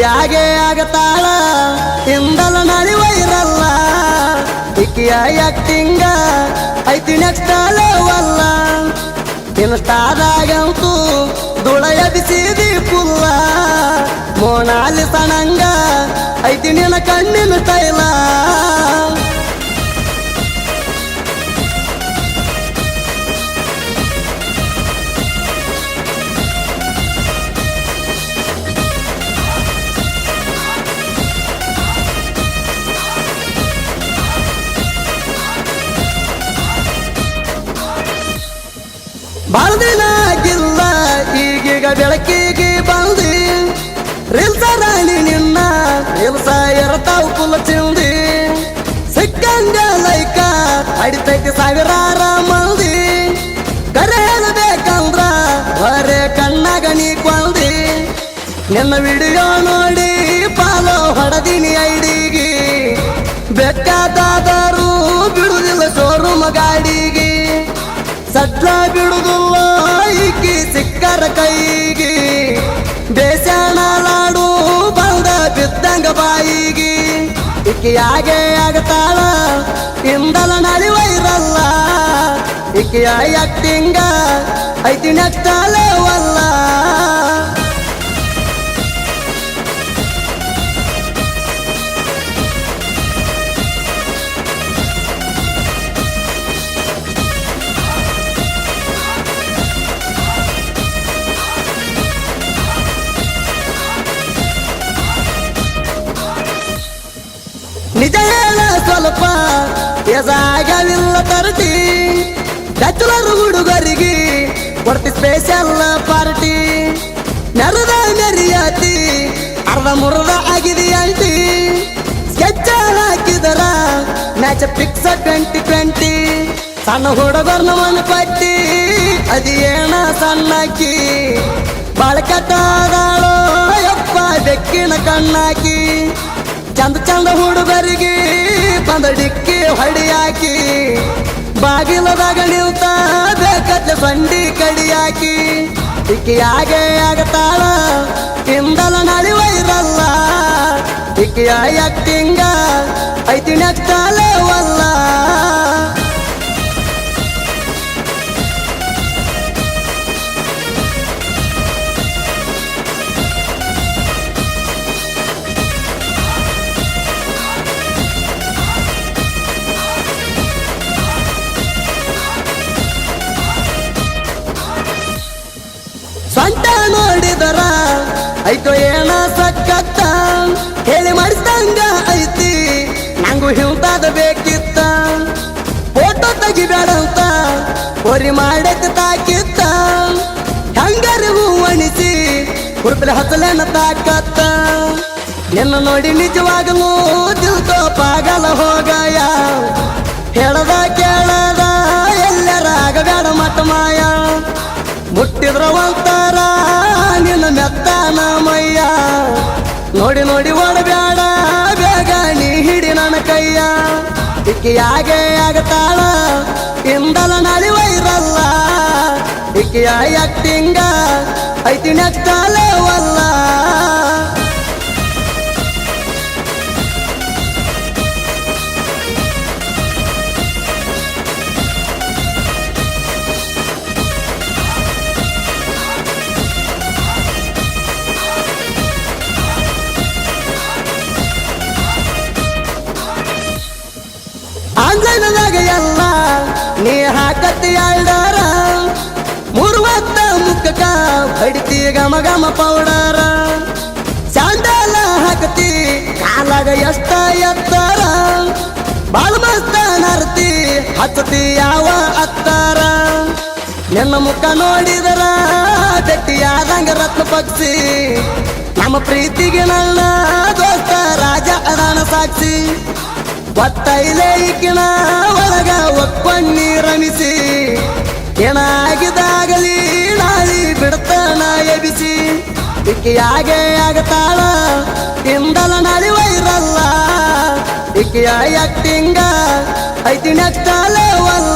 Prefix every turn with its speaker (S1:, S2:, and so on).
S1: ಯಾಗೆ ಆಗತಾಳ ಇಂದಲ ನಳಿವೈರಲ್ಲ ಇಕ್ಕಿಯ acting ಐತಿ next ಲೆವಲ್ಲ ಇನ್ಸ್ಟಾದಾಗಂತೂ ದುಳ ಎಬಿಸಿದಿ ಪುಲ್ಲ ಮೋನಾಲಿ ಸಣಂಗ ಐತಿ ನಿನ್ನ ಕಣ್ಣಿನ ತೈಲ ಬಾಳ್ದಿನ ಆಗಿಲ್ಲ ಈಗೀಗ ಬೆಳಕಿಗೆ ಬಂದಿ ರೀಲ್ಸ ರಾಣಿ ನಿನ್ನ ರೀಲ್ಸ ಎರತಾವ್ ಕುಲ ಚಿಂದಿ ಸಿಕ್ಕಂಗ ಲೈಕ ಅಡಿತೈತಿ ಸಾವಿರಾರ ಮಂದಿ ಕರೆ ಹೇಳಬೇಕಂದ್ರ ಹೊರೆ ಕಣ್ಣಾಗ ನೀ ಕೊಂದಿ ನಿನ್ನ ವಿಡಿಯೋ ನೋಡಿ ಪಾಲೋ ಹೊಡೆದಿನಿ ಐಡಿಗೆ ಬೇಕಾದಾದರೂ ಬಿಡುದಿಲ್ಲ ಶೋರೂಮ್ ಗಾಡಿಗೆ ಸಡ್ಲ ಬಿಡುದಿಲ್ಲ ಈಕಿ ಸಿಕ್ಕರ ಕೈಗೆ ಬೇಸಣ ಲಾಡು ಬಂದ ಬಿದ್ದಂಗ ಬಾಯಿಗೆ ಇಕ್ಕಿ ಯಾಗೆ ಆಗತಾಳ ಇಂದಲ ನಳಿವೈರಲ್ಲ ಇಕ್ಕಿಯ ಆಕ್ಟಿಂಗ ಐತಿ ನೆಕ್ಸ್ಟ್ ಲೆವಲ್ಲ ನಿಜ ಹೇಳ ಸ್ವಲ್ಪ ಎಸಾಗವಿಲ್ಲ ತರಟಿ ಬ್ಯಾಚುಲರ್ ಹುಡುಗರಿಗೆ ಕೊಡ್ತಿ ಸ್ಪೆಷಲ್ ಪಾರ್ಟಿ ನೆರದ ನೆರಿಯಾತಿ ಅರ್ಧ ಮುರ್ದ ಆಗಿದೆ ಅಂಟಿ ಸ್ಕೆಚ್ ಹಾಕಿದರ ಮ್ಯಾಚ್ ಫಿಕ್ಸ್ 2020 ಸಣ್ಣ ಹುಡುಗರ್ನ ಮನ ಪಟ್ಟಿ ಅದೇನ ಸಣ್ಣಕ್ಕಿ ಬಾಳಕಟ್ಟಾದಾಳೋ ಯಪ್ಪ ಬೆಕ್ಕಿನ ಕಣ್ಣಾಕಿ ಚಂದ ಚಂದ ಹುಡುಗರಿಗೆ ಬಂದ ಡಿಕ್ಕಿ ಹೊಡಿಯಾಕಿ ಬಾಗಿಲದಾಗ ನಿಲ್ತ ಬೇಕತ್ಲೆ ಸಂಡಿ ಕಡಿಯಾಕಿ ಇಕ್ಕಿ ಯಾಗೆ ಆಗತಾಳ ಇಂದಲ ನಳಿವೈರಲ್ಲ ಇಕ್ಕಿಯ ಆಕ್ಟಿಂಗ ಐತಿ ನೆಕ್ಸ್ಟ್ ಲೆವಲ್ಲ ಸ್ವಂತ ನೋಡಿದರ ಐತೋ ಏನ ಸಕ್ಕತ್ತ ಹೇಳಿ ಮಾಡಿಸ್ದಂಗ ಐತಿ ನಂಗೂ ಹಿಂತಾದ ಬೇಕಿತ್ತ ಫೋಟೋ ತೆಗಿಬೇಡಂತ ಹೊರಿ ಮಾಡಕ್ಕೆ ತಾಕಿತ್ತ ಹಂಗಾರಿ ಹೂವಣಿಸಿ ಹುರುಪಲೆ ಹಸಲೇನ ತಾಕತ್ತ ನಿನ್ನ ನೋಡಿ ನಿಜವಾಗಲೂ ದಿಲ್ತೋ ಪಾಗಲ ಹೋಗಯ ಹೇಳದ ಕೇಳದ ಎಲ್ಲರ ಆಗಬೇಡ ಮತ ಮಾಯ ಮುಟ್ಟಿದ್ರ ಒಂತರ ನಿನ್ನ ಮೆತ್ತನ ಮಯ್ಯ ನೋಡಿ ನೋಡಿ ಓಡಬೇಡ ಬೇಗ ನೀ ಹಿಡಿ ನನ್ನ ಕೈಯ ಇಕ್ಕಿ ಯಾಗೆ ಆಗತಾಳ ಇಂದಲ ನಳಿವೈರಲ್ಲ ಇಕ್ಕಿಯ ಆಕ್ಟಿಂಗ ಐತಿ ನೆಕ್ಸ್ಟ್ ಲೆವಲ್ಲ ಆನ್ಲೈನದಾಗ ಎಲ್ಲ ನೀ ಹಾಕತ್ತಿ ಆಲ್ಡಾರ 30 ಮುಖಕ್ಕ ಹೊಡಿತಿ ಗಮ ಗಮ ಪೌಡರ ಸ್ಯಾಂಡಲ ಹಾಕತಿ ಕಾಲಾಗ ಎಷ್ಟ ಎತ್ತರ ಬಾಳ ಮಸ್ತ ನರ್ತಿ ಹಚ್ಚತಿ ಯಾವ ಅತ್ತಾರ ನಿನ್ನ ಮುಖ ನೋಡಿದರ ಗಟ್ಟಿಯಾದಂಗ ರತ್ನ ಪಕ್ಷಿ ನಮ್ಮ ಪ್ರೀತಿಗೆ ನನ್ನ ದೋಸ್ತ ರಾಜ ಅದಾನ ಸಾಕ್ಷಿ ಒತ್ತೈಲೆ ಈಕಿನ ಒಳಗ ಒಪ್ಪಣ್ಣಿ ರಮಿಸಿ ಏನಾಗಿದಾಗಲಿ ನಾಳಿ ಬಿಡ್ತಾನ ಎಬಿಸಿ ಇಕ್ಕಿ ಯಾಗೆ ಆಗತಾಳ ಇಂದಲ ನಳಿವೈರಲ್ಲ ಇಕ್ಕಿಯ ಆಕ್ಟಿಂಗ ಐತಿ ನೆಕ್ಸ್ಟ್ ಲೆವಲ್ಲ